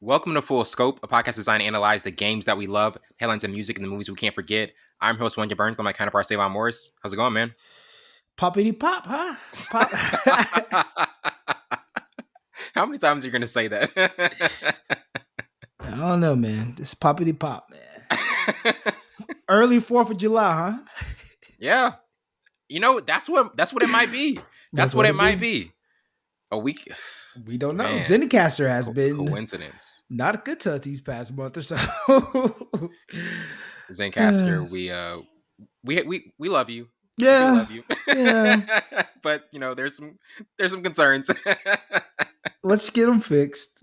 Welcome to Full Scope, a podcast designed to analyze the games that we love, headlines of music, and the movies we can't forget. I'm host Wendell Burns. I'm my counterpart, Savon Morris. How's it going, man? Poppity pop, huh? Pop. How many times are you going to say that? I don't know, man. This poppity pop, man. Early 4th of July, huh? Yeah. That's what it might be. That's what it might be. A week. We don't know. Man. Zencaster has been coincidence. Not good to us these past month or so. Zencaster, we love you. Yeah. We love you. Yeah. But there's some concerns. Let's get them fixed.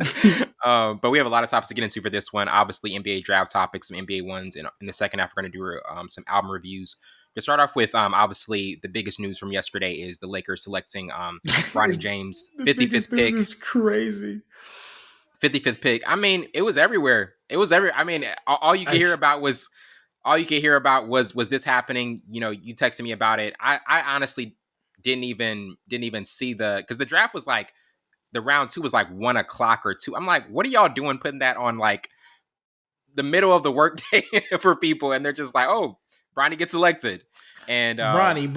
But we have a lot of topics to get into for this one. Obviously, NBA draft topics, some NBA ones. And in the second half, we're going to do some album reviews. To start off with, obviously, the biggest news from yesterday is the Lakers selecting Bronny James, 55th pick. This is crazy. 55th pick. I mean, it was everywhere. I mean, all you could hear about was this happening. You texted me about it. I honestly didn't even see because the draft was like, the round 2 was like 1 o'clock or 2. I'm like, what are y'all doing putting that on like the middle of the workday for people? And they're just like, oh, Bronny gets elected. And Bronny.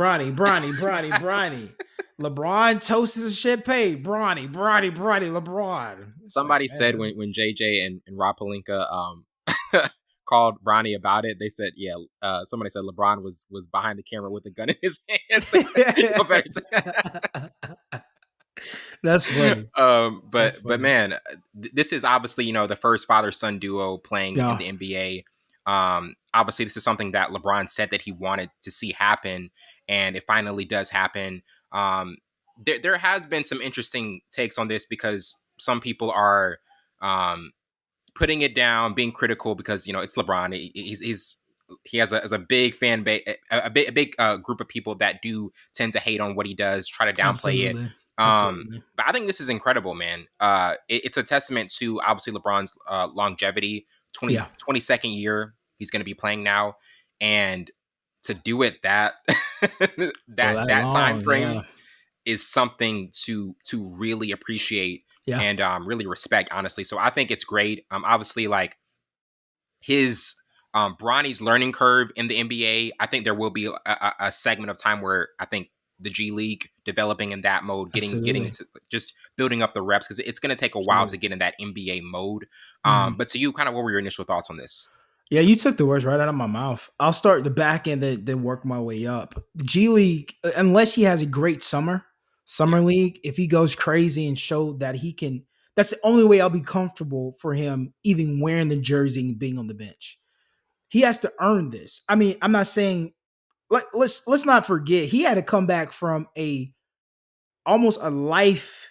LeBron toasts his shit paid. Bronny, LeBron. Somebody said when JJ and Rob Pelinka called Bronny about it, they said, somebody said LeBron was behind the camera with a gun in his hands. That's funny. But man, this is obviously, the first father-son duo playing in the NBA. Obviously, this is something that LeBron said that he wanted to see happen, and it finally does happen. There has been some interesting takes on this because some people are putting it down, being critical because it's LeBron. He has a big fan base, a big group of people that do tend to hate on what he does, try to downplay it. But I think this is incredible, man. It's a testament to obviously LeBron's longevity. 22nd year he's going to be playing now, and to do it that time frame is something to really appreciate and really respect, honestly. So I think it's great. Obviously, like his Bronny's learning curve in the NBA, I think there will be a segment of time where I think the G League developing in that mode, getting into just building up the reps, because it's going to take a while to get in that NBA mode. But to you, kind of, what were your initial thoughts on this? Yeah, you took the words right out of my mouth. I'll start the back end, then work my way up. The G League, unless he has a great summer league, if he goes crazy and show that he can, that's the only way I'll be comfortable for him even wearing the jersey and being on the bench. He has to earn this. I mean, I'm not saying, let's not forget, he had to come back from almost a life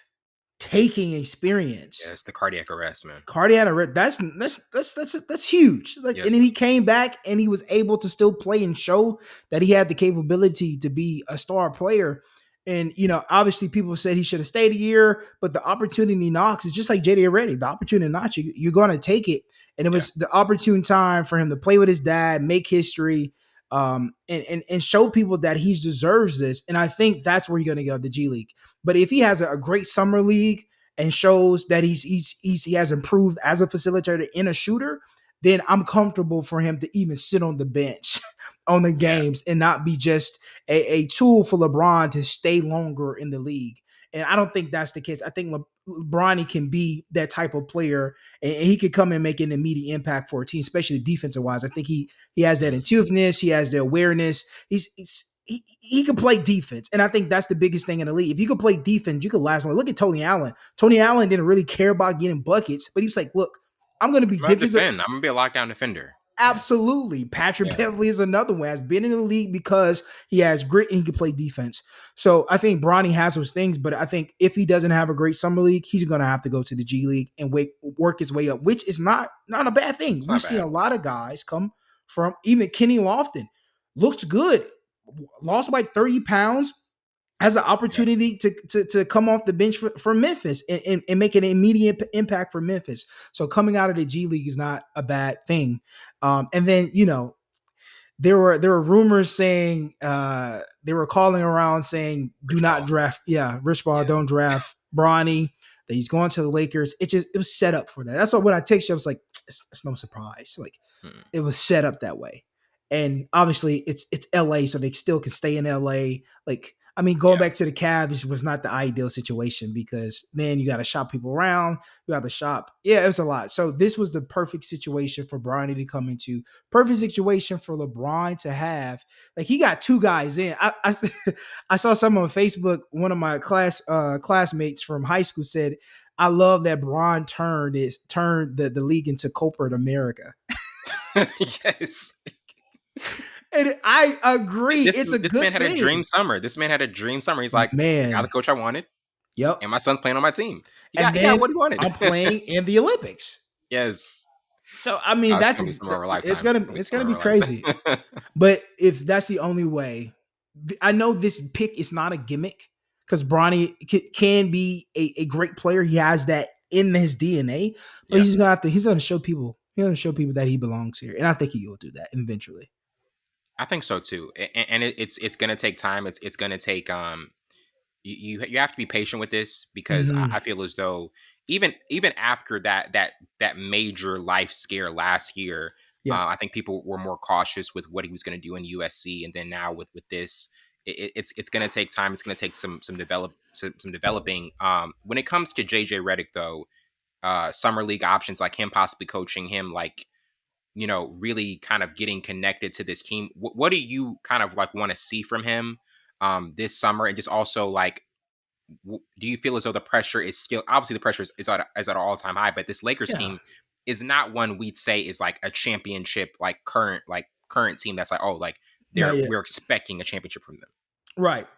taking experience. Yeah, it's the cardiac arrest, man. Cardiac arrest. That's huge. And then he came back and he was able to still play and show that he had the capability to be a star player. And obviously people said he should have stayed a year, but the opportunity knocks. It's just like JD already. The opportunity knocks. You're going to take it. And it was the opportune time for him to play with his dad, make history, and show people that he deserves this. And I think that's where you're going to go, the G League. But if he has a great summer league and shows that he has improved as a facilitator and a shooter, then I'm comfortable for him to even sit on the bench on the games and not be just a tool for LeBron to stay longer in the league. And I don't think that's the case. I think Bronny can be that type of player, and he could come and make an immediate impact for a team, especially defensive wise. I think he has that intuitiveness. He has the awareness. He can play defense, and I think that's the biggest thing in the league. If you can play defense, you can last long. Look at Tony Allen. Tony Allen didn't really care about getting buckets, but he was like, look, I'm going to be defensive. I'm going to be a lockdown defender. Absolutely. Patrick Beverly is another one. Has been in the league because he has grit and he can play defense. So I think Bronny has those things, but I think if he doesn't have a great summer league, he's going to have to go to the G League and work his way up, which is not a bad thing. We've seen a lot of guys come from, even Kenny Lofton looks good, lost by 30 pounds, has an opportunity to come off the bench for Memphis and make an immediate impact for Memphis. So coming out of the G League is not a bad thing. And then, there were rumors saying, they were calling around saying, do not draft. Rich Ball, don't draft Bronny. that he's going to the Lakers. It was set up for that. That's why when I text you, I was like, it's no surprise. Like it was set up that way. And obviously it's LA, so they still can stay in LA. Like, I mean, going back to the Cavs was not the ideal situation because then you got to shop people around. You have to shop. Yeah, it was a lot. So this was the perfect situation for Bronny to come into. Perfect situation for LeBron to have. Like he got two guys in. I saw someone on Facebook. One of my classmates from high school said, "I love that Bron turned the league into corporate America." Yes. And I agree. This a good man had thing. a dream summer. This man had a dream summer. He's like, man, I got the coach I wanted. Yep. And my son's playing on my team. He got what he wanted. I'm playing in the Olympics. Yes. So I mean, it's gonna be crazy. But if that's the only way, I know this pick is not a gimmick because Bronny can be a great player. He has that in his DNA, but he's gonna show people. He's gonna show people that he belongs here, and I think he will do that eventually. I think so too, and it's gonna take time. It's gonna take you have to be patient with this because I feel as though even after that major life scare last year, I think people were more cautious with what he was going to do in USC, and then now with this, it's going to take time. It's going to take some developing. When it comes to JJ Redick, though, summer league options like him possibly coaching him, like really kind of getting connected to this team. What do you kind of like want to see from him this summer, and just also like, do you feel as though the pressure is still obviously the pressure is at an all-time high, but this Lakers team is not one we'd say is like a championship current team that's like, oh, like we're expecting a championship from them. Right.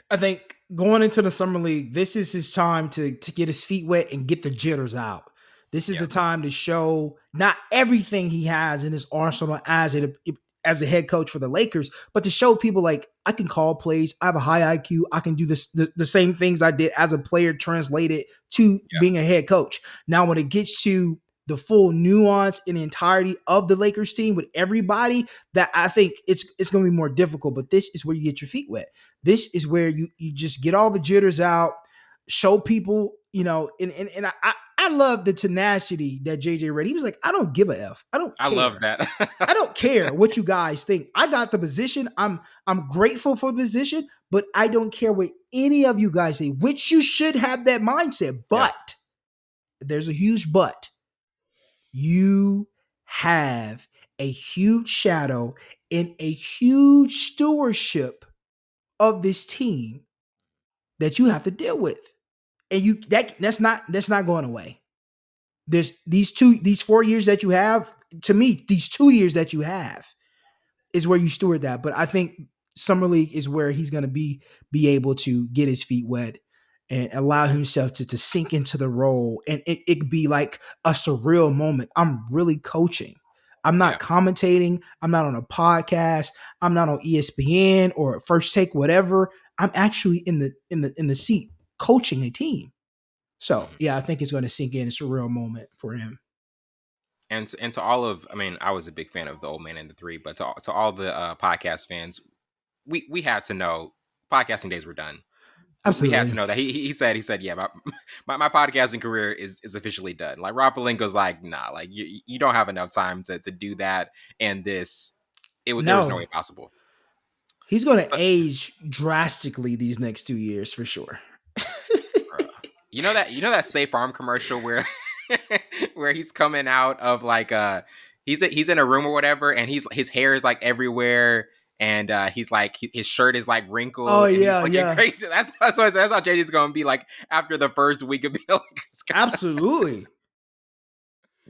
I think going into the summer league, this is his time to get his feet wet and get the jitters out. This is the time to show not everything he has in his arsenal as a head coach for the Lakers, but to show people like I can call plays. I have a high IQ. I can do the same things I did as a player translated to being a head coach. Now, when it gets to the full nuance and the entirety of the Lakers team with everybody, that I think it's going to be more difficult. But this is where you get your feet wet. This is where you just get all the jitters out, show people, and I love the tenacity that JJ Redick. He was like, I don't give a F. I love that. I don't care what you guys think. I got the position. I'm grateful for the position, but I don't care what any of you guys say, which you should have that mindset. But there's a huge but. You have a huge shadow and a huge stewardship of this team that you have to deal with. And that's not going away. There's these 4 years that you have. To me, these 2 years that you have is where you steward that. But I think summer league is where he's going to be able to get his feet wet and allow himself to sink into the role. And it could be like a surreal moment. I'm really coaching. I'm not commentating. I'm not on a podcast. I'm not on ESPN or First Take, whatever. I'm actually in the seat coaching a team. So I think it's going to sink in. It's a real moment for him. And to all of, I mean, I was a big fan of the Old Man and the Three, but to all the podcast fans, we had to know podcasting days were done. Absolutely. We had to know that he said, yeah, my podcasting career is officially done. Like Rob Pelinka's like, nah, like you don't have enough time to do that. And there was no way possible. He's going to age drastically these next 2 years for sure. You know that State Farm commercial where where he's coming out of like he's in a room or whatever, and his hair is like everywhere, and he's like his shirt is like wrinkled. Oh, and yeah, he's looking crazy. That's how JJ's gonna be like after the first week of being absolutely.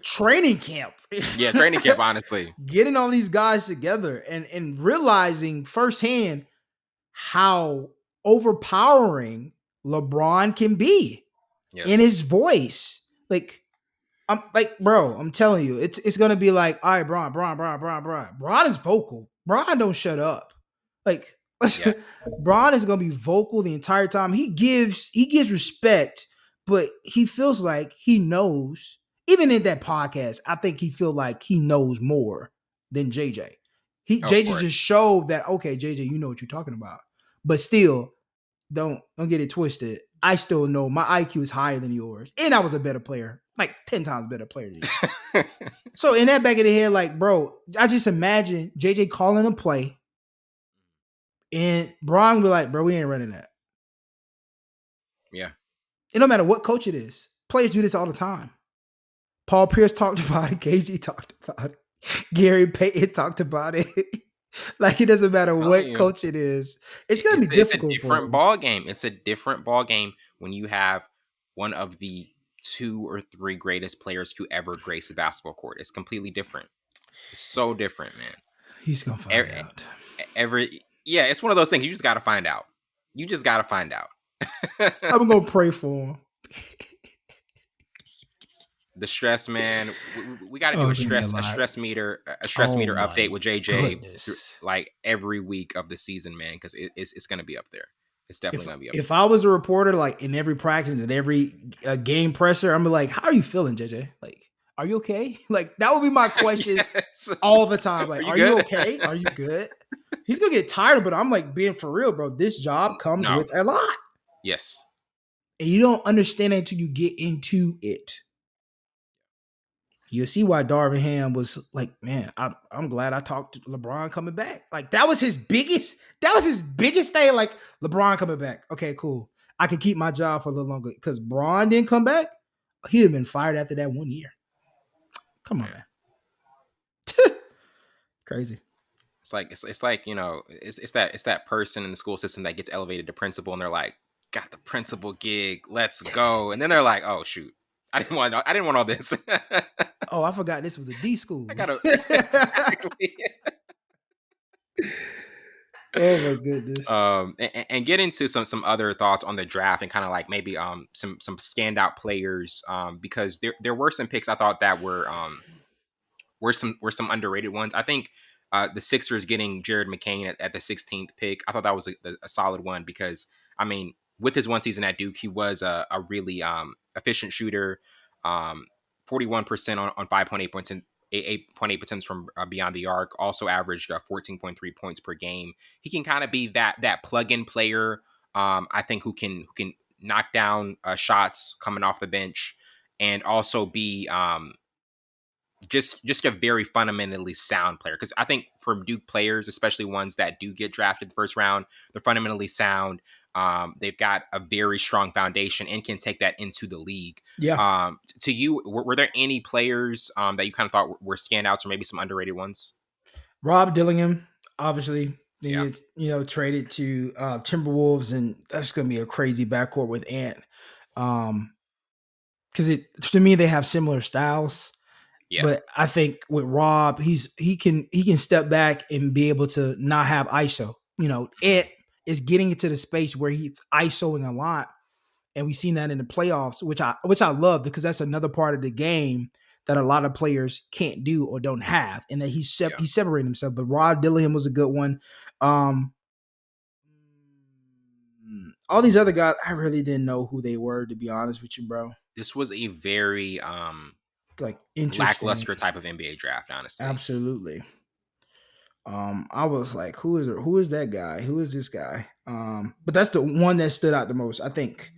Training camp. Yeah, training camp, honestly. Getting all these guys together and realizing firsthand how overpowering LeBron can be in his voice. Like, I'm telling you, it's gonna be like, all right, Bron. Bron is vocal. Bron don't shut up. Like, Bron is gonna be vocal the entire time. He gives respect, but he feels like he knows. Even in that podcast, I think he feel like he knows more than JJ. JJ just showed that, okay, JJ, you know what you're talking about. But still, don't get it twisted. I still know my IQ is higher than yours. And I was a better player, like 10 times better player than you. So in that back of the head, like, bro, I just imagine JJ calling a play and Bron be like, bro, we ain't running that. Yeah. It don't matter what coach it is. Players do this all the time. Paul Pierce talked about it. KG talked about it. Gary Payton talked about it. Like, it doesn't matter what coach it is. It's going to be difficult it's a different ball game. It's a different ball game when you have one of the 2 or 3 greatest players to ever grace a basketball court. It's completely different. It's so different, man. He's going to find out. Yeah, it's one of those things. You just got to find out. You just got to find out. I'm going to pray for him. The stress, man. We got to do a stress meter update with JJ like every week of the season, man, because it's going to be up there. It's definitely going to be up there. If I was a reporter, like in every practice and every game presser, I'm like, how are you feeling, JJ? Like, are you okay? Like, that would be my question all the time. Like, are you okay? Are you good? He's going to get tired, but I'm like, being for real, bro. This job comes with a lot. Yes. And you don't understand it until you get into it. You'll see why Darvin Ham was like, man, I'm glad I talked to LeBron coming back. Like, that was his biggest thing. Like, LeBron coming back. Okay, cool. I can keep my job for a little longer. Because Bron didn't come back, he'd have been fired after that 1 year. Come on, man. Crazy. It's like, you know, it's that person in the school system that gets elevated to principal and they're like, got the principal gig, let's go. And then they're like, oh shoot. I didn't want all this. Oh, I forgot this was a D school. I gotta exactly. Oh my goodness. And get into some other thoughts on the draft and kind of like maybe some standout players because there were some picks I thought that were some underrated ones. I think the Sixers getting Jared McCain at the 16th pick, I thought that was a solid one because I mean, with his one season at Duke, he was a really efficient shooter, 41% on 5.8 points and 8.8% from beyond the arc. Also averaged 14.3 points per game. He can kind of be that plug-in player. I think who can knock down shots coming off the bench and also be just a very fundamentally sound player. Because I think for Duke players, especially ones that do get drafted the first round, they're fundamentally sound. They've got a very strong foundation and can take that into the league. Yeah. To you, were there any players that you kind of thought were standouts or maybe some underrated ones? Rob Dillingham, obviously, he gets, traded to Timberwolves, and that's going to be a crazy backcourt with Ant. Because to me, they have similar styles. Yeah. But I think with Rob, he can step back and be able to not have ISO. Ant is getting into the space where he's ISOing a lot. And we've seen that in the playoffs, which I love because that's another part of the game that a lot of players can't do or don't have. And that he's separating himself. But Rob Dillingham was a good one. All these other guys, I really didn't know who they were, to be honest with you, bro. This was a very lackluster type of NBA draft, honestly. Absolutely. I was like, who is that guy? Who is this guy? But that's the one that stood out the most. I think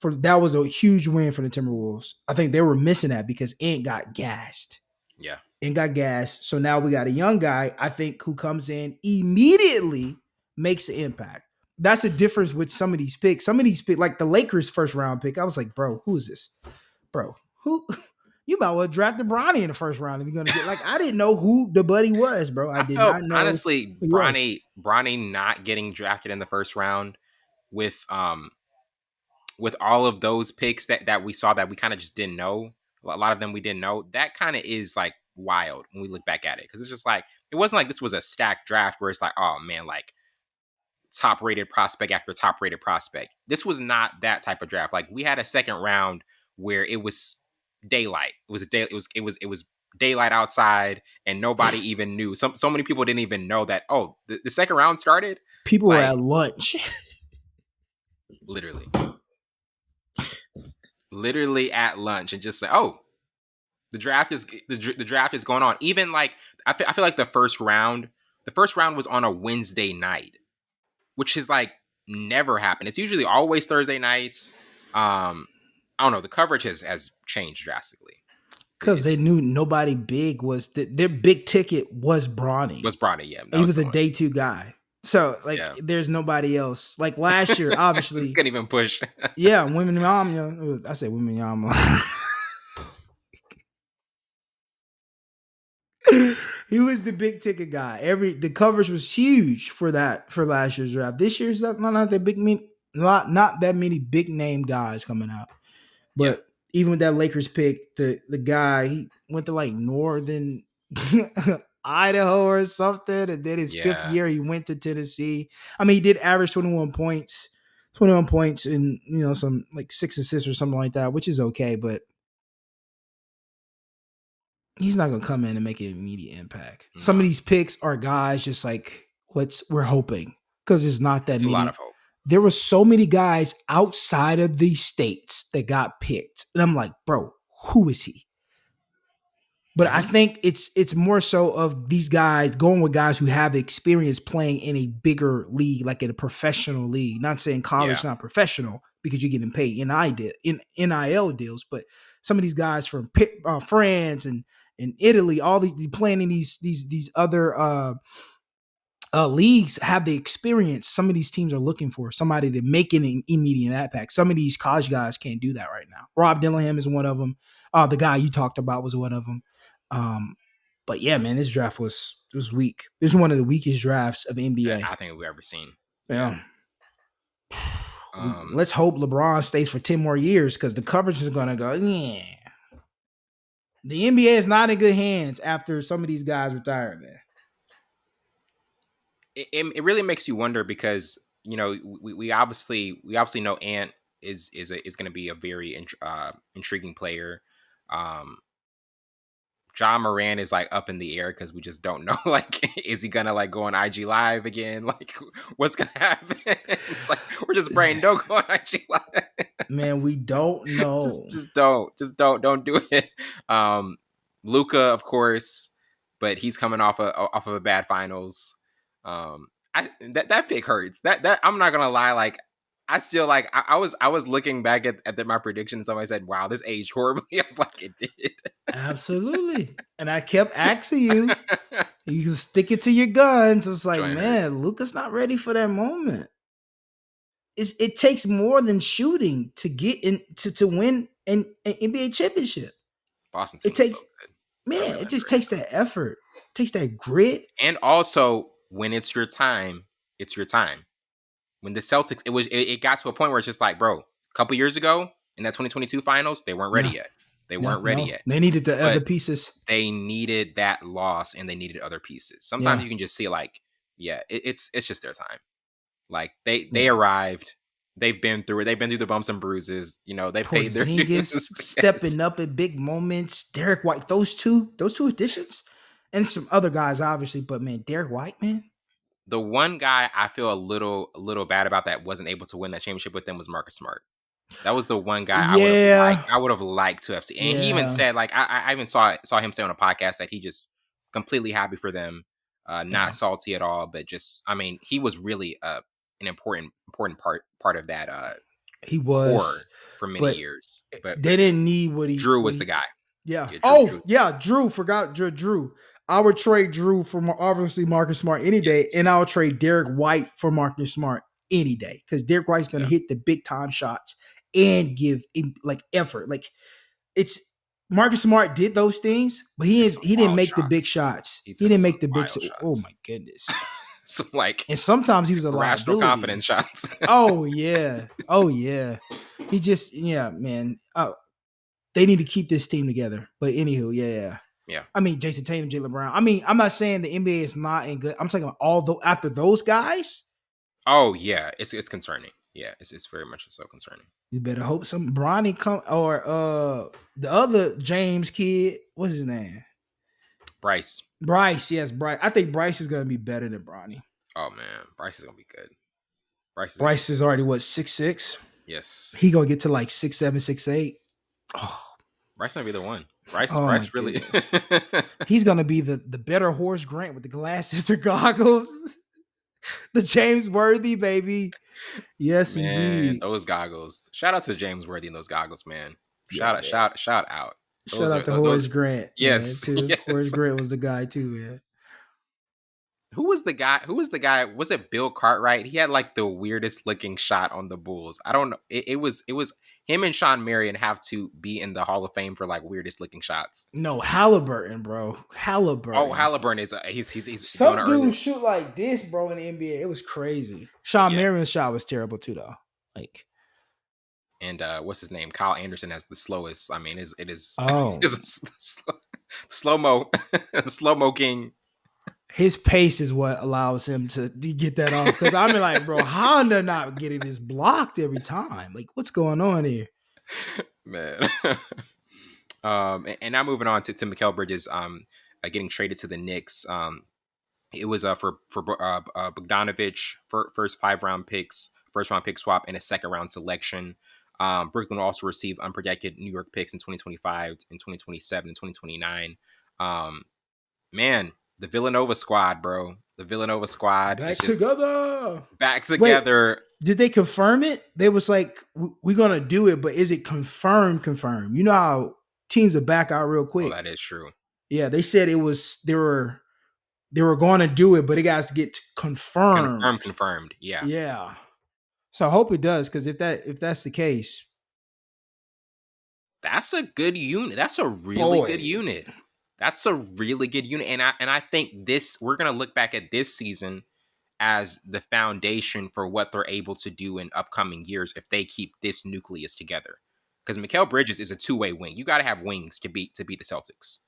that was a huge win for the Timberwolves. I think they were missing that because Ant got gassed. Yeah. Ant got gassed. So now we got a young guy, I think, who comes in immediately makes an impact. That's the difference with some of these picks. Some of these picks, like the Lakers first round pick, I was like, bro, who is this? Bro, who? You might well draft Bronny in the first round if you're gonna get. Like, I didn't know who the buddy was, bro. I did not know. Honestly, Bronny not getting drafted in the first round with all of those picks that we saw that we kind of just didn't know. A lot of them we didn't know. That kind of is like wild when we look back at it because it's just like it wasn't like this was a stacked draft where it's like, oh man, like top rated prospect after top rated prospect. This was not that type of draft. Like we had a second round where it was daylight. It was daylight outside and nobody even knew. So many people didn't even know that, oh, the second round started. People were at lunch. Literally at lunch and just say, oh, the draft is going on. Even like I feel like the first round was on a Wednesday night, which is like never happen. It's usually always Thursday nights. I don't know. The coverage has changed drastically. Because they knew nobody big was their big ticket was Bronny. Yeah. He was a day 2 guy. So there's nobody else. Like last year, obviously couldn't even push. Yeah, women yam. I said women yam. He was the big ticket guy. The coverage was huge for last year's draft. This year's not that many big name guys coming out. But even with that Lakers pick, the guy, he went to like Northern Idaho or something, and then his 5th year he went to Tennessee. I mean, he did average 21 points and some like 6 assists or something like that, which is okay, but he's not gonna come in and make an immediate impact. No. Some of these picks are guys just like we're hoping, because it's not that many. A lot of hope. There were so many guys outside of these states that got picked, and I'm like, bro, who is he? But I think it's more so of these guys going with guys who have experience playing in a bigger league, like in a professional league. Not saying college not professional, because you're getting paid NIL deals, but some of these guys from France and Italy, all these playing in these other leagues have the experience. Some of these teams are looking for somebody to make an immediate impact. Some of these college guys can't do that right now. Rob Dillingham is one of them. The guy you talked about was one of them. But yeah, man, this draft was weak. This is one of the weakest drafts of NBA I think we've ever seen. Yeah. Let's hope LeBron stays for 10 more years, because the coverage is gonna go. Yeah. The NBA is not in good hands after some of these guys retire, man. It really makes you wonder, because we obviously know Ant is going to be a very intriguing player. John Moran is like up in the air, because we just don't know. Like, is he gonna like go on IG Live again? Like, what's gonna happen? It's like, we're just praying don't go on IG Live. Man, we don't know. just don't do it. Luka, of course, but he's coming off of a bad finals. That pick hurts. That I'm not gonna lie. Like, I still like. I was looking back at my prediction. Somebody said, "Wow, this aged horribly." I was like, "It did." Absolutely. And I kept asking you. You stick it to your guns. I was like, man, Luka's not ready for that moment. It takes more than shooting to get in to win an NBA championship. Boston team, it takes so man. It just takes that effort. It takes that grit. And also, when it's your time, it's your time. When the Celtics, it got to a point where it's just like, bro, a couple years ago in that 2022 finals, they weren't ready yet. They weren't ready yet. They needed the other pieces. They needed that loss, and they needed other pieces. Sometimes you can just see like, it's just their time. Like they arrived. They've been through it. They've been through the bumps and bruises. They paid their dues. Stepping up in big moments. Derek White, those two additions, and some other guys obviously. But man, Derek White, man. The one guy I feel a little bad about that wasn't able to win that championship with them was Marcus Smart. That was the one guy I would have liked to have seen. And he even said, like, I even saw him say on a podcast that he just completely happy for them, not salty at all, but just, I mean, he was really an important part of that. He was for many years, but they didn't need what Drew was the guy. Yeah. Drew. Forgot Drew. I would trade Drew for obviously Marcus Smart any day, and I would trade Derek White for Marcus Smart any day, because Derek White's going to hit the big time shots and give like effort. Like, it's Marcus Smart did those things, but he didn't make the big shots. He didn't make the big shots. Oh my goodness. So like, and sometimes he was a rational confidence shots. Oh yeah. He just man. They need to keep this team together. But anywho, yeah. I mean, Jason Tatum, Jaylen Brown. I mean, I'm not saying the NBA is not in good. I'm talking about after those guys. Oh yeah, it's concerning. Yeah, it's very much so concerning. You better hope some Bronny come, or the other James kid. What's his name? Bryce. Yes, Bryce. I think Bryce is gonna be better than Bronny. Oh man, Bryce is gonna be good. Bryce is already 6'6". Yes. He gonna get to like 6'7", 6'8". Oh, Bryce might be the one. Bryce really. He's gonna be the better Horace Grant with the glasses, the goggles, the James Worthy baby. Yes, Man, indeed. those goggles. Shout out to James Worthy and those goggles, man. Yeah, man. Shout out. Shout Those out are to those. Horace Grant, man, Yes, too. Horace yes. Grant was the guy too, man. Who was the guy? Who was the guy? Was it Bill Cartwright? He had like the weirdest looking shot on the Bulls. I don't know. It was him and Sean Marion have to be in the Hall of Fame for like weirdest looking shots. No, Halliburton, bro. Oh, Halliburton. Halliburton is he's doing it Some early. dudes shoot like this, bro, in the NBA. It was crazy. Sean Marion's Yes. shot was terrible too, though. Like, And what's his name? Kyle Anderson has the slowest. I mean, it is oh, is a slow mo, slow mo king. his pace is what allows him to get that off. Because I mean, like, bro, how they're not getting this blocked every time? Like, what's going on here? Man. And now moving on to Mikal Bridges, getting traded to the Knicks. It was for Bogdanovich for first first round pick swap, and a second round selection. Brooklyn will also receive unprotected New York picks in 2025, in 2027, and 2029. Man, the Villanova squad, bro. The Villanova squad is Back just together. back Wait, together. did they confirm it? They was like, we're gonna do it, but is it confirmed? Confirmed? You know how teams are back out real Oh, quick. that is true. Yeah, they said it was they were going to do it, but it got to get confirmed. Confirmed. Yeah. Yeah. So I hope it does, because if that's the case, That's a good unit. That's a really good boy, unit. That's a really good unit. And I think this we're gonna look back at this season as the foundation for what they're able to do in upcoming years if they keep this nucleus together. Because Mikal Bridges is a two-way wing. You gotta have wings to beat the Celtics.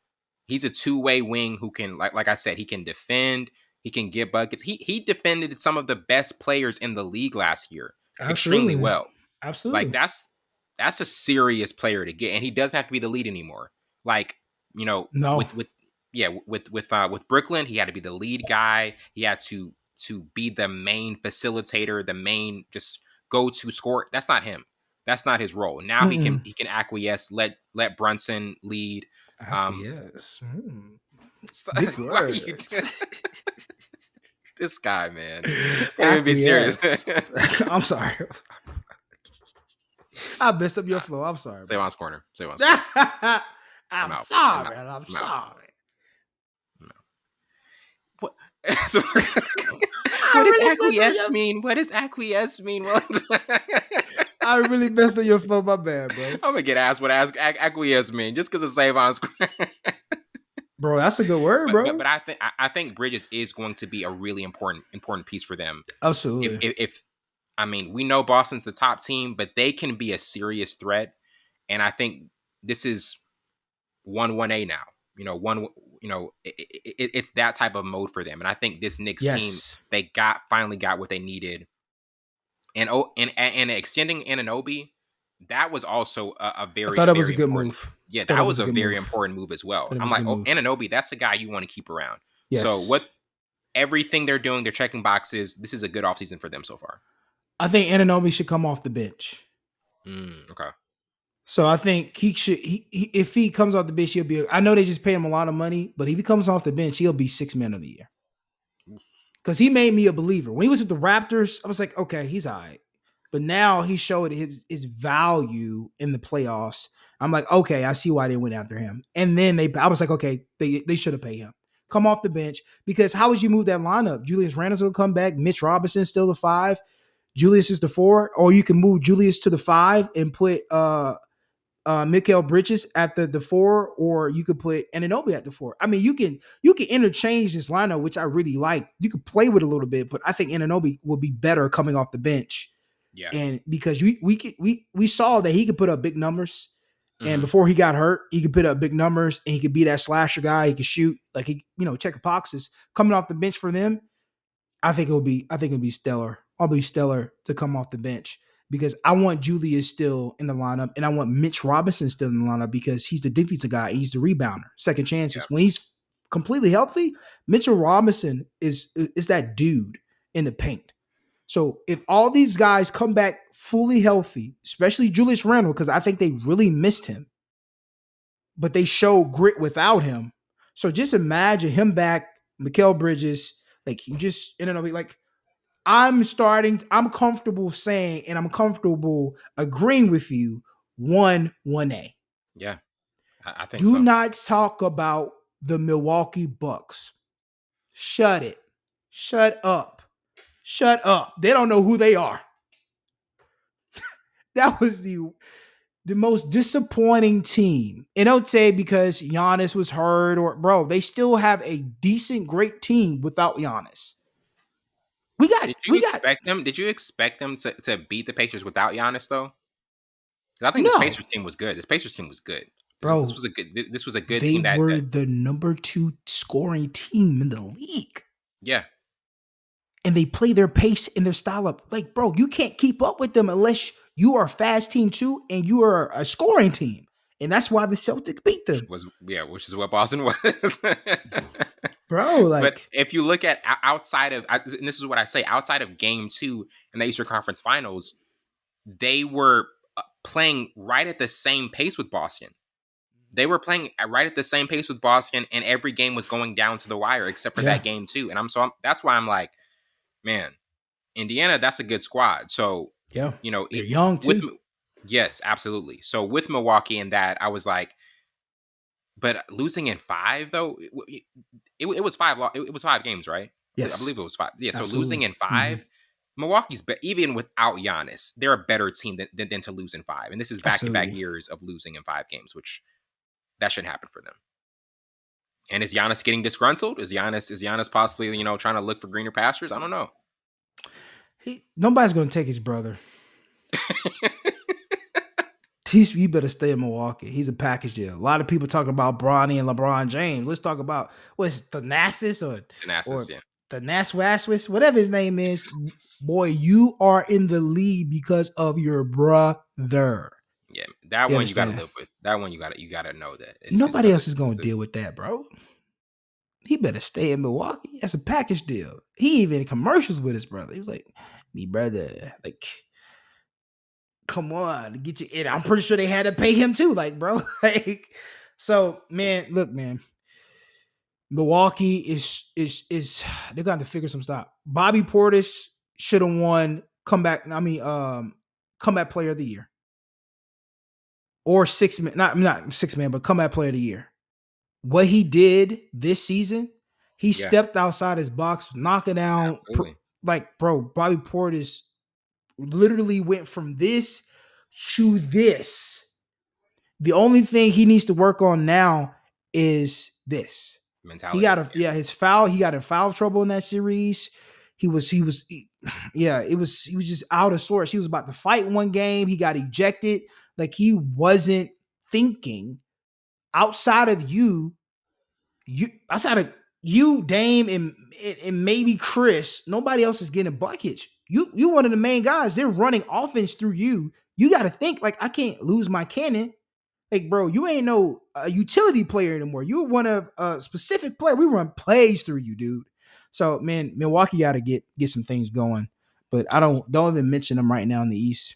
He's a two-way wing who can, like I said, he can defend, he can get buckets. He defended some of the best players in the league last year extremely absolutely, well. Like absolutely. that's a serious player to get, and he doesn't have to be the lead anymore. Like, you know, No, with Brooklyn, he had to be the lead guy. He had to be the main facilitator, the main just go to score. That's not him. That's not his role. Now mm-mm. he can acquiesce, let Brunson lead. Acquiesce. So, Big why are you words. this guy, man? Can't even be serious. Acquiesce. I'm sorry. I messed up your flow. I'm sorry. Savon's corner. Savon's corner. I'm out. sorry. I'm out. sorry. What? So, what does acquiesce mean? What does acquiesce mean? I really messed up your flow. My bad, bro. I'm gonna get asked what acquiesce mean just because of Savon's corner. Bro, that's a good word, bro. But I think Bridges is going to be a really important piece for them. Absolutely. If I mean, we know Boston's the top team, but they can be a serious threat, and I think this is 1-1A now. You know, it's that type of mode for them, and I think this Knicks team, they finally got what they needed, and extending Anunoby, that was also a very, I thought it was very a good important. move. Yeah, that was a very important move as well. I'm like, Anunoby, that's a guy you want to keep around. Yes. So everything they're doing, they're checking boxes. This is a good offseason for them so far. I think Anunoby should come off the bench. Okay. So I think he should. If he comes off the bench, he'll be. I know they just pay him a lot of money, but if he comes off the bench, he'll be 6th man of the year. Because he made me a believer. When he was with the Raptors, I was like, okay, he's all right. But now he showed his value in the playoffs. I'm like, okay, I see why they went after him. And then I was like, okay, they should have paid him. Come off the bench, because how would you move that lineup? Julius Randle's will come back. Mitch Robinson's still the 5. Julius is the 4. Or you can move Julius to the 5 and put Mikal Bridges at the 4, or you could put Anunoby at the 4. I mean, you can interchange this lineup, which I really like. You could play with it a little bit, but I think Anunoby will be better coming off the bench. Yeah, and because we saw that he could put up big numbers, and before he got hurt, he could put up big numbers, and he could be that slasher guy. He could shoot, like he check the boxes. Coming off the bench for them, I think it'll be stellar. I'll be stellar to come off the bench, because I want Julius still in the lineup, and I want Mitch Robinson still in the lineup, because he's the defensive guy. He's the rebounder, second chances. Yeah. When he's completely healthy, Mitchell Robinson is that dude in the paint. So if all these guys come back fully healthy, especially Julius Randle, because I think they really missed him, but they show grit without him. So just imagine him back, Mikal Bridges, like you just, like I'm comfortable saying, and I'm comfortable agreeing with you, 1A. Yeah, I think Do so. not talk about the Milwaukee Bucks. Shut it. Shut up. Shut up. They don't know who they are. That was the most disappointing team. And don't say because Giannis was hurt or bro, they still have a decent, great team without Giannis. We got Did you expect them to beat the Pacers without Giannis though? I think this no, Pacers team was good. This Pacers team was good. This bro. was a good. This was a good They team. were the number 2 scoring team in the league. Yeah, And they play their pace and their style up. Like, bro, you can't keep up with them unless you are a fast team too and you are a scoring team. And that's why the Celtics beat them. which is what Boston was. Bro, But like, if you look at outside of, and this is what I say, outside of Game 2 in the Eastern Conference Finals, they were playing right at the same pace with Boston. They were playing right at the same pace with Boston, and every game was going down to the wire except for yeah, that Game 2. And that's why I'm like, man, Indiana, that's a good squad. So, yeah. you know, They're young with too. yes, absolutely. So with Milwaukee and that, I was like, but losing in 5 though, it was 5. It was 5 games, right? I Yes, believe it was 5. Yeah. So losing absolutely. in 5, Milwaukee's even without Giannis, they're a better team than to lose in 5. And this is back to back Absolutely. years of losing in 5 games, which that shouldn't happen for them. And is Giannis getting disgruntled? Is Giannis possibly trying to look for greener pastures? I don't know. Nobody's going to take his brother. He better stay in Milwaukee. He's a package deal. A lot of people talk about Bronny and LeBron James. Let's talk about what's Thanasis or Thanasis, yeah. Thanasis, whatever his name is. Boy, you are in the lead because of your brother. Yeah, that You one you got to understand? live with. That one you got to know that it's Nobody because else is going to deal with that, bro. He better stay in Milwaukee. That's a package deal. He even in commercials with his brother. He was like, "Me brother, like, come on, get you in." I'm pretty sure they had to pay him too, like, bro. Like, so man, look, man, Milwaukee is they're gonna have to figure some stuff. Bobby Portis should have won comeback player of the year. Or 6 man, not 6 man, but comeback player of the year. What he did this season, he yeah, stepped outside his box, knocking down absolutely. like, bro, Bobby Portis literally went from this to this. The only thing he needs to work on now is this. Mentality. He got in foul trouble in that series. He was just out of sorts. He was about to fight one game. He got ejected. Like he wasn't thinking outside of outside of you, Dame, and maybe Chris. Nobody else is getting buckets. You one of the main guys. They're running offense through you. You got to think like I can't lose my cannon. Like, bro, you ain't no utility player anymore. You're one of a specific player. We run plays through you, dude. So, man, Milwaukee got to get some things going. But I don't even mention them right now in the East.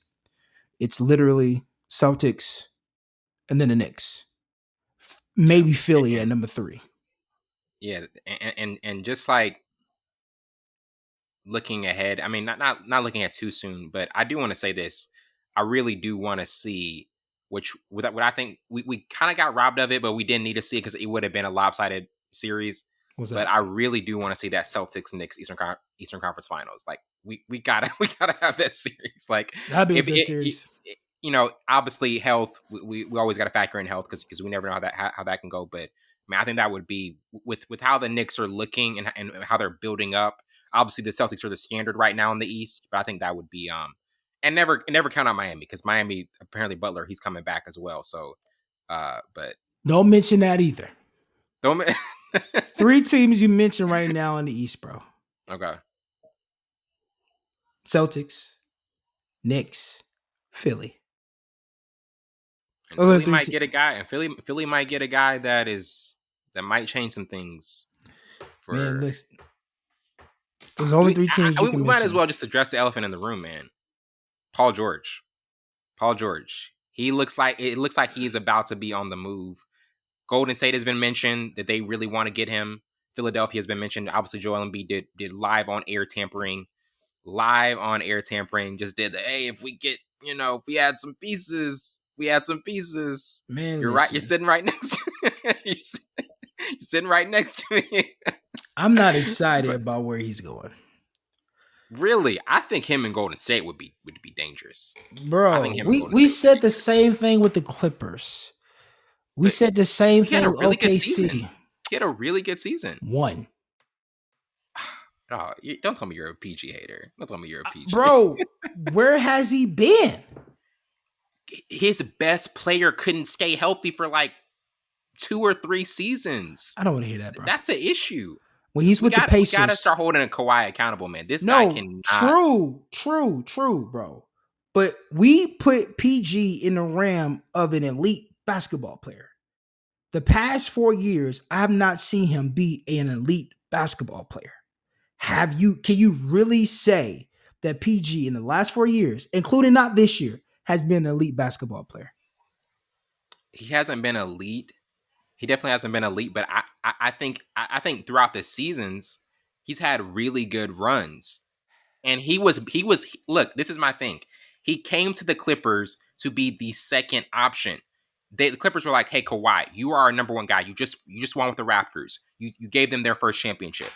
It's literally Celtics and then the Knicks. Yeah, Maybe Philly at and number 3. yeah, and just like looking ahead. I mean, not looking at too soon, but I do want to say this. I really do want to see what I think we kind of got robbed of it, but we didn't need to see it because it would have been a lopsided series. What's But that? I really do want to see that Celtics Knicks Eastern Conference Finals. Like we gotta we gotta have that series. Like That'd be a if good series. obviously health. We always got to factor in health because we never know how that can go. But man, I think that would be with how the Knicks are looking and how they're building up. Obviously, the Celtics are the standard right now in the East, but I think that would be and never count on Miami because Miami apparently Butler he's coming back as well. So, but Don't mention that either. don't 3 teams you mentioned right now in the East, bro. okay. Celtics, Knicks, Philly. And Those are Philly 3 might teams. get a guy, and Philly might get a guy that might change some things Man, for. listen. There's only 3 teams you We can might as mention. well just address the elephant in the room, man. Paul George. Paul George. It looks like he's about to be on the move. Golden State has been mentioned that they really want to get him. Philadelphia has been mentioned. Obviously, Joel Embiid did live on air tampering. live on air tampering just did the, hey, if we had some pieces, Man, you're right. You're listen. sitting right next to me. You're sitting right next to me. I'm not excited But about where he's going. really, I think him and Golden State would be dangerous. I think Bro, him and Golden we State would be said the dangerous. same thing with the Clippers. We But said the same he had thing a with really good season. OKC. He had a really good season. One. Oh, don't tell me you're a PG hater. Don't tell me you're a PG. Bro, where has he been? His best player couldn't stay healthy for like 2 or 3 seasons. I don't want to hear that, bro. That's an issue. When he's with the Pacers, we gotta start holding Kawhi accountable, man. This guy cannot. True, bro. But we put PG in the realm of an elite basketball player. The past 4 years, I have not seen him be an elite basketball player. Can you really say that PG in the last 4 years, including not this year, has been an elite basketball player? He hasn't been elite. He definitely hasn't been elite, but I think throughout the seasons, he's had really good runs. And he was look, this is my thing. He came to the Clippers to be the second option. The Clippers were like, "Hey, Kawhi, you are our number one guy. You just won with the Raptors. You gave them their first championship.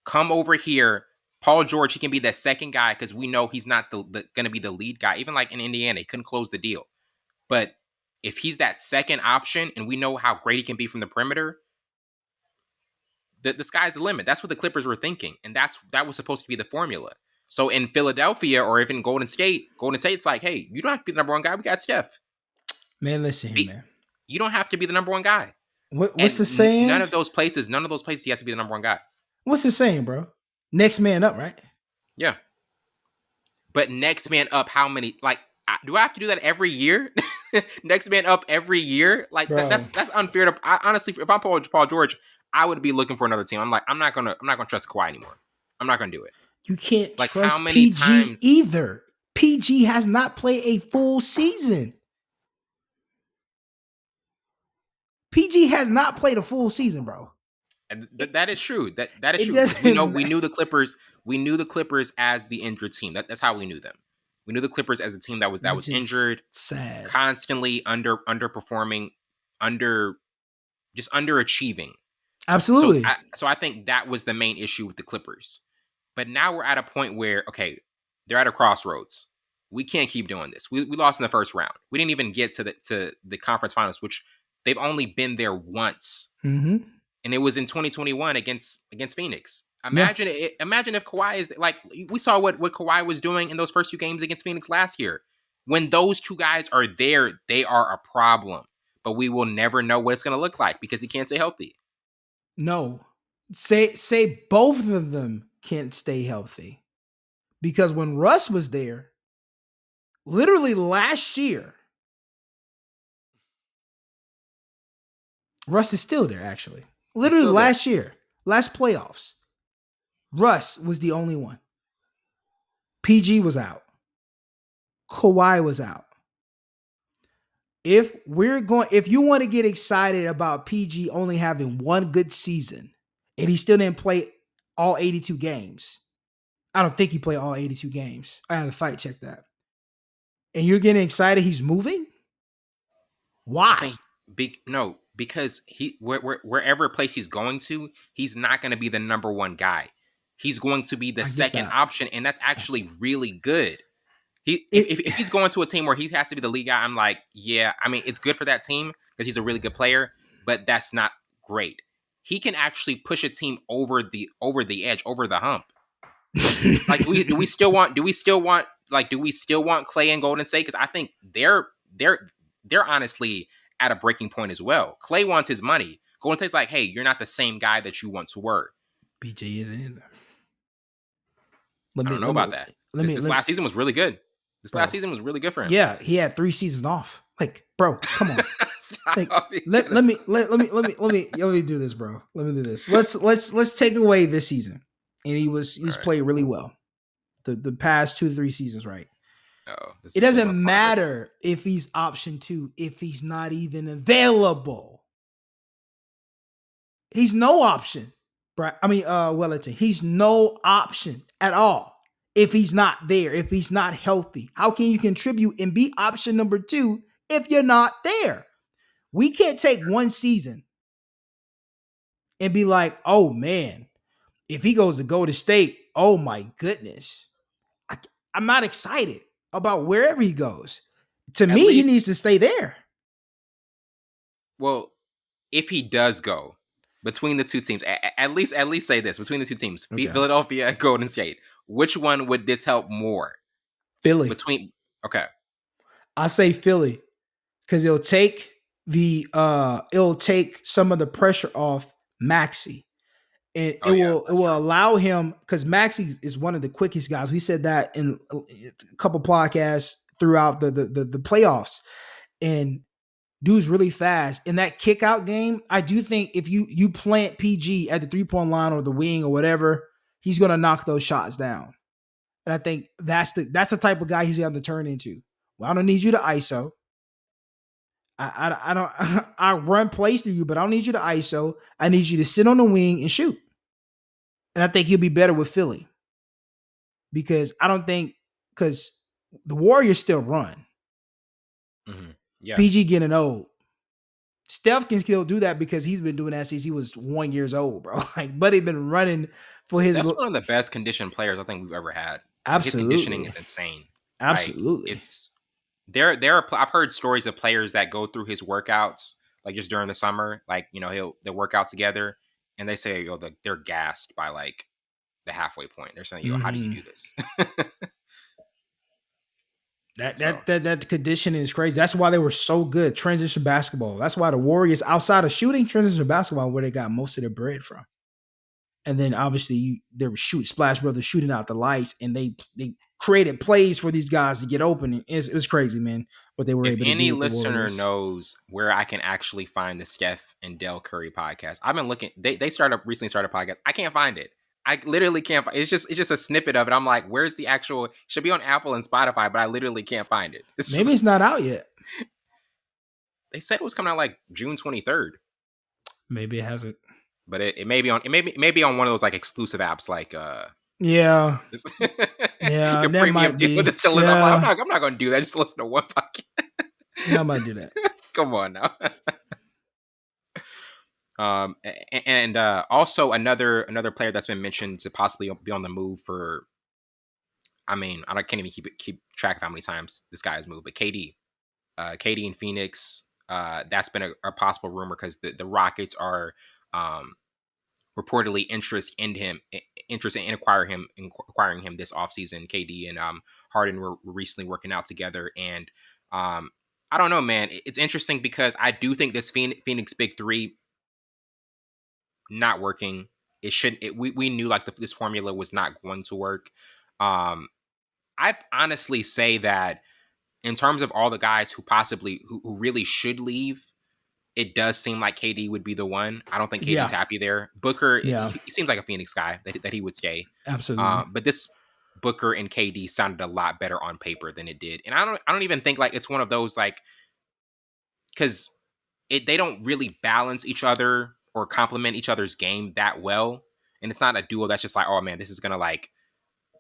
Come over here, Paul George. He can be that second guy because we know he's not the going to be the lead guy. Even like in Indiana, he couldn't close the deal. But if he's that second option, and we know how great he can be from the perimeter, the sky's the limit. That's what the Clippers were thinking, and that was supposed to be the formula. So in Philadelphia or even Golden State's like, hey, you don't have to be the number one guy. We got Steph. Man, listen here, man. You don't have to be the number one guy. What's the saying? None of those places, he has to be the number one guy. What's the saying, bro? Next man up, right? Yeah. But next man up, how many? Like, do I have to do that every year? Next man up every year? Like, that's unfair. Honestly, if I'm Paul George, I would be looking for another team. I'm like, I'm not gonna trust Kawhi anymore. I'm not gonna do it. You can't like trust how many PG times either. PG has not played a full season. PG has not played a full season, bro. And that is true. That is true. We knew the Clippers. We knew the Clippers as the injured team. That's how we knew them. We knew the Clippers as a team that was injured, sad, constantly underperforming, underachieving. Absolutely. So I think that was the main issue with the Clippers. But now we're at a point where, okay, they're at a crossroads. We can't keep doing this. We lost in the first round. We didn't even get to the conference finals, which they've only been there once. Mm-hmm. And it was in 2021 against Phoenix. Imagine if Kawhi is like, we saw what Kawhi was doing in those first 2 games against Phoenix last year. When those 2 guys are there, they are a problem. But we will never know what it's going to look like because he can't stay healthy. No. Say both of them can't stay healthy. Because when Russ was there, literally last year, Russ is still there, actually. Literally last year, last playoffs, Russ was the only one. PG was out. Kawhi was out. If you want to get excited about PG only having one good season and he still didn't play all 82 games, I don't think he played all 82 games. I have to fight check that. And you're getting excited he's moving? Why? Because wherever place he's going to, he's not going to be the number one guy. He's going to be the second option, and that's actually really good. If he's going to a team where he has to be the lead guy, I'm like, yeah, I mean, it's good for that team because he's a really good player, but that's not great. He can actually push a team over the edge, over the hump. Like, do we still want Clay and Golden State? Because I think they're honestly at a breaking point as well. Clay wants his money. Golden State's like, hey, you're not the same guy that you once were. BJ isn't in there. I don't know about that. This last season was really good. Last season was really good for him. Yeah, he had 3 seasons off. Like, bro, come on. Like, let me do this, bro. Let me do this. Let's take away this season. And he's played really well. The past 2 to 3 seasons, right? Oh, it doesn't matter if he's option 2 if he's not even available. He's no option. Wellington. He's no option at all. if he's not there, if he's not healthy? How can you contribute and be option number 2 if you're not there? We can't take one season and be like, oh man, if he goes to Golden State, oh my goodness. I, I'm not excited about wherever he goes. To At me, he least, needs to stay there. well, if he does go between the two teams, at least say this between the two teams, Okay. Philadelphia and Golden State, which one would this help more? Philly. Okay. I say Philly because it'll take some of the pressure off Maxey. And it will allow him, because Maxey is one of the quickest guys. We said that in a couple podcasts throughout the playoffs. And dude's really fast. In that kick out game, I do think if you plant PG at the 3-point line or the wing or whatever, he's gonna knock those shots down. And I think that's the type of guy he's going to turn into. Well, I don't need you to ISO. I don't I run plays through you, but I don't need you to ISO. I need you to sit on the wing and shoot. And I think he'll be better with Philly. Because the Warriors still run. Mm-hmm. Yeah. PG getting old. Steph can still do that because he's been doing that since he was 1 year old, bro. Like, Buddy been running for his. That's one of the best conditioned players I think we've ever had. Absolutely, his conditioning is insane. Absolutely, like, it's there. I've heard stories of players that go through his workouts, like just during the summer, like they'll work out together, and they say they're gassed by like the halfway point. They're saying, how do you do this? That conditioning is crazy. That's why they were so good. Transition basketball. That's why the Warriors, outside of shooting, transition basketball, where they got most of their bread from. And then obviously they were Splash Brothers shooting out the lights, and they created plays for these guys to get open. And it was crazy, man. What they were able to do. If any listener knows where I can actually find the Steph and Del Curry podcast, I've been looking. They recently started a podcast. I can't find it. I literally can't find it. It's just a snippet of it. I'm like, where's the actual? It should be on Apple and Spotify, but I literally can't find it. Maybe it's not out yet. They said it was coming out like June 23rd. Maybe it hasn't. But it may be on one of those like exclusive apps like yeah. Yeah, that might be. Just to listen. Yeah. I'm not going to do that. Just listen to one podcast. Yeah, I might do that. Come on now. And also another player that's been mentioned to possibly be on the move for. I mean, I can't even keep track of how many times this guy has moved, but KD in Phoenix. That's been a possible rumor because the Rockets are reportedly interested in acquiring him this offseason. KD and Harden were recently working out together, and I don't know, man. It's interesting because I do think this Phoenix Big Three not working. We knew like this formula was not going to work. I honestly say that in terms of all the guys who really should leave, it does seem like KD would be the one. I don't think KD's happy there. Booker, he seems like a Phoenix guy that he would stay. Absolutely. But this Booker and KD sounded a lot better on paper than it did. And I don't even think like it's one of those like, because they don't really balance each other or complement each other's game that well. And it's not a duo that's just like, oh man, this is going to like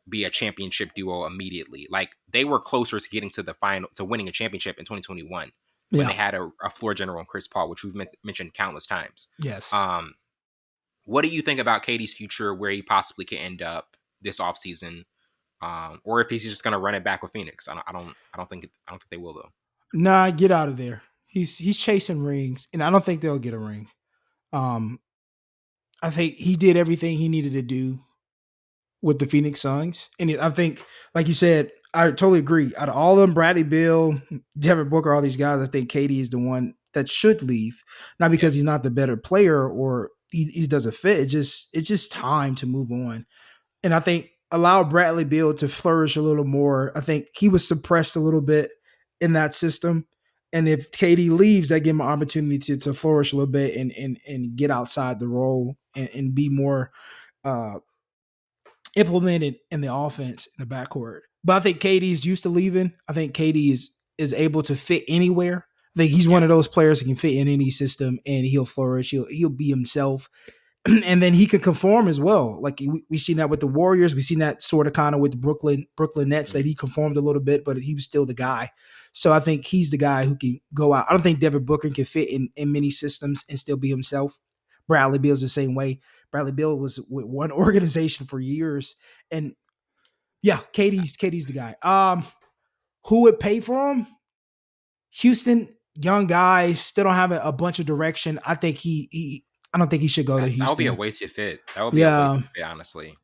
be a championship duo immediately. Like they were closer to getting to the final, to winning a championship in 2021 when they had a floor general in Chris Paul, which we've mentioned countless times. Yes. What do you think about KD's future, where he possibly could end up this offseason? Or if he's just going to run it back with Phoenix? I don't think they will though. Nah, get out of there. He's chasing rings, and I don't think they'll get a ring. I think he did everything he needed to do with the Phoenix Suns. And I think, like you said, I totally agree. Out of all of them, Bradley Beal, Devin Booker, all these guys, I think KD is the one that should leave. Not because he's not the better player or he doesn't fit. It's just time to move on. And I think allow Bradley Beal to flourish a little more. I think he was suppressed a little bit in that system. And if KD leaves, that give him an opportunity to flourish a little bit and get outside the role and be more implemented in the offense in the backcourt. But I think KD is used to leaving. I think KD is able to fit anywhere. I think he's one of those players that can fit in any system and he'll flourish. He'll be himself. and then he could conform as well. Like we seen that with the Warriors. We seen that sort of kind of with the Brooklyn Nets, that he conformed a little bit, but he was still the guy. So I think he's the guy who can go out. I don't think Devin Booker can fit in many systems and still be himself. Bradley Beal's the same way. Bradley Beal was with one organization for years, and yeah, KD's the guy. Who would pay for him? Houston, young guy, still don't have a bunch of direction. I think I don't think he should go to That would be a Houston. wasted fit. That would be a Yeah, wasted fit, honestly.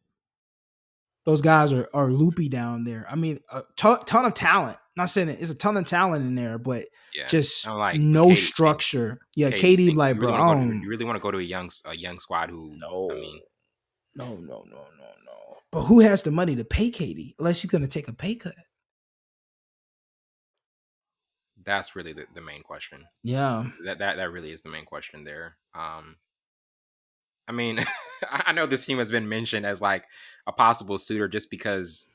those guys are loopy down there. I mean, a ton of talent. Not saying it's a ton of talent in there, but Yeah, just I'm like, but no structure. Yeah, KD, Think like, bro, I you don't. really want to go to a young squad who, No, I mean, no. But who has the money to pay KD unless you're going to take a pay cut? that's really the main question. Yeah. That really is the main question there. I mean, I know this team has been mentioned as like a possible suitor just because,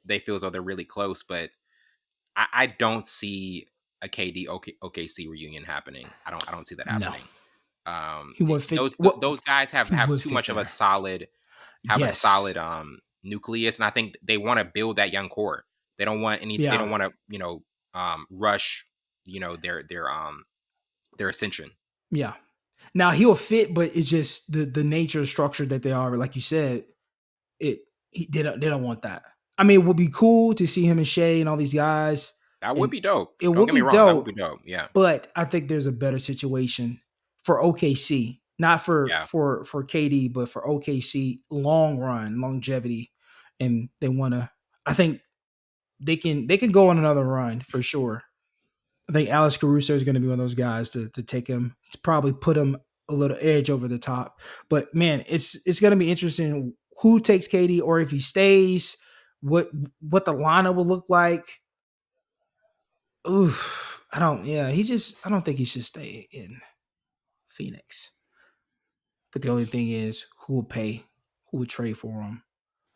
they feel as though they're really close, but I don't see a KD OKC reunion happening. I don't see that No. happening. He won't fit. Those guys have too much of a solid Yes. nucleus, and I think they want to build that young core. They don't want any. They Yeah. don't want to rush their ascension. Yeah. Now he'll fit, but it's just the nature and structure that they are. Like you said, they don't want that. I mean, it would be cool to see him and Shea and all these guys. That would And be dope. it Don't would get me be wrong. That would dope. be dope. Yeah. But I think there's a better situation for OKC, not for Yeah. KD, but for OKC long run, longevity, and they want to. I think they can go on another run for sure. I think Alex Caruso is going to be one of those guys to take him, to probably put him a little edge over the top. But man, it's going to be interesting who takes KD or if he stays, what the lineup will look like. Oof, I don't think he should stay in Phoenix. But the only thing is who will pay, who would trade for him,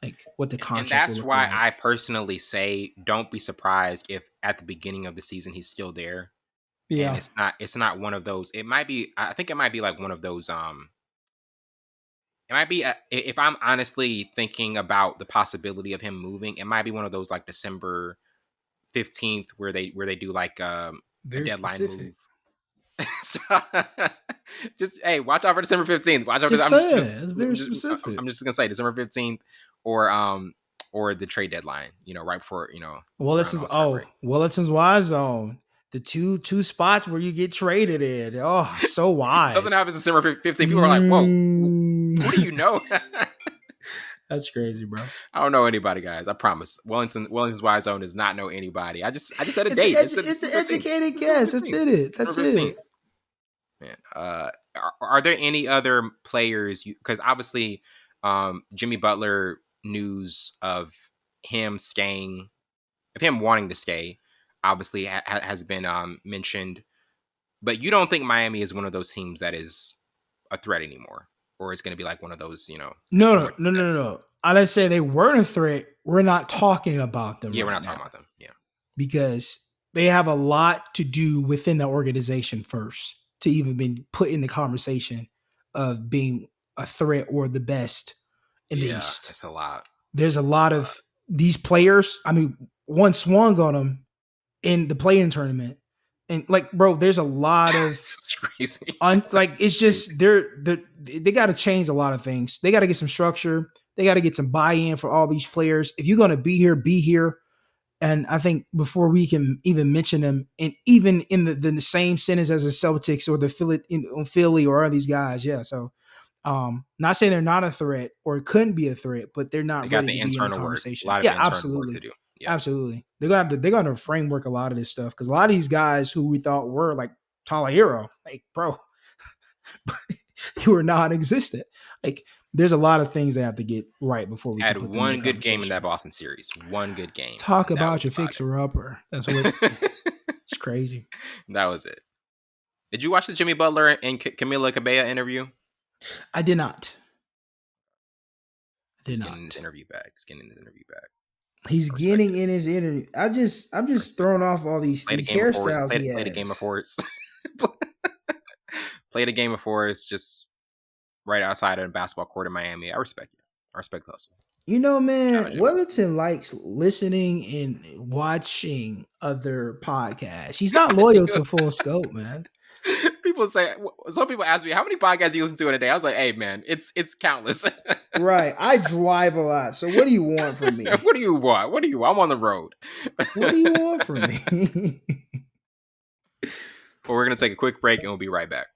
like what the And contract will that's look why like. I personally say don't be surprised if at the beginning of the season he's still there. And Yeah. it's not one of those. It might be, I think it might be like one of those it might be if I'm honestly thinking about the possibility of him moving, it might be one of those like December 15th where they do like a Very deadline specific. move. Just hey, watch out for December 15th. Watch out for Just I'm saying, it's very specific. I'm just gonna say December 15th or the trade deadline, right before, around All-Star break. Wellington's wise zone. The two spots where you get traded in. Oh, so wise. Something happens December 15th. People are like, whoa, who do you know? That's crazy, bro. I don't know anybody, guys. I promise. Wellington's wise zone does not know anybody. I just said a date. It's an educated guess. That's it. That's it. Man, are there any other players? Because obviously, Jimmy Butler news of him staying, of him wanting to stay, obviously has been mentioned. But you don't think Miami is one of those teams that is a threat anymore, or it's going to be like one of those, No. I didn't say they weren't a threat. We're not talking about them. Yeah, right we're not now. talking about them. Yeah, because they have a lot to do within the organization first to even be put in the conversation of being a threat or the best in the East. It's a lot. There's a lot of these players. I mean, one swung on them in the play-in tournament, and like, bro, there's a lot of it's crazy. It's just they got to change a lot of things. They got to get some structure. They got to get some buy-in for all these players. If you're gonna be here, be here. And I think before we can even mention them, and even in the same sentence as the Celtics or the Philly or all these guys, yeah. So, not saying they're not a threat or it couldn't be a threat, but they're not ready to be in the conversation. A lot of internal work to do. Yeah. Absolutely. They're gonna framework a lot of this stuff because a lot of these guys who we thought were like Tyler Hero, like bro, you were non-existent. Like there's a lot of things they have to get right before we had one good game in that Boston series. One good game. Talk about your fixer-upper. That's what it's crazy. That was it. Did you watch the Jimmy Butler and Camila Cabello interview? I did not. He's getting his interview back. He's getting in his interview. I'm just throwing off all these hairstyles. Played a game of Forest. Played a game of Forest. Just right outside of the basketball court in Miami. I respect you. I respect the hustle. You know, man, Wellington likes listening and watching other podcasts. He's not loyal to Full Scope, man. People say, some people ask me, how many podcasts you listen to in a day? I was like, hey, man, it's countless. Right. I drive a lot. So what do you want from me? What do you want? What do you want? I'm on the road. What do you want from me? Well, we're going to take a quick break and we'll be right back.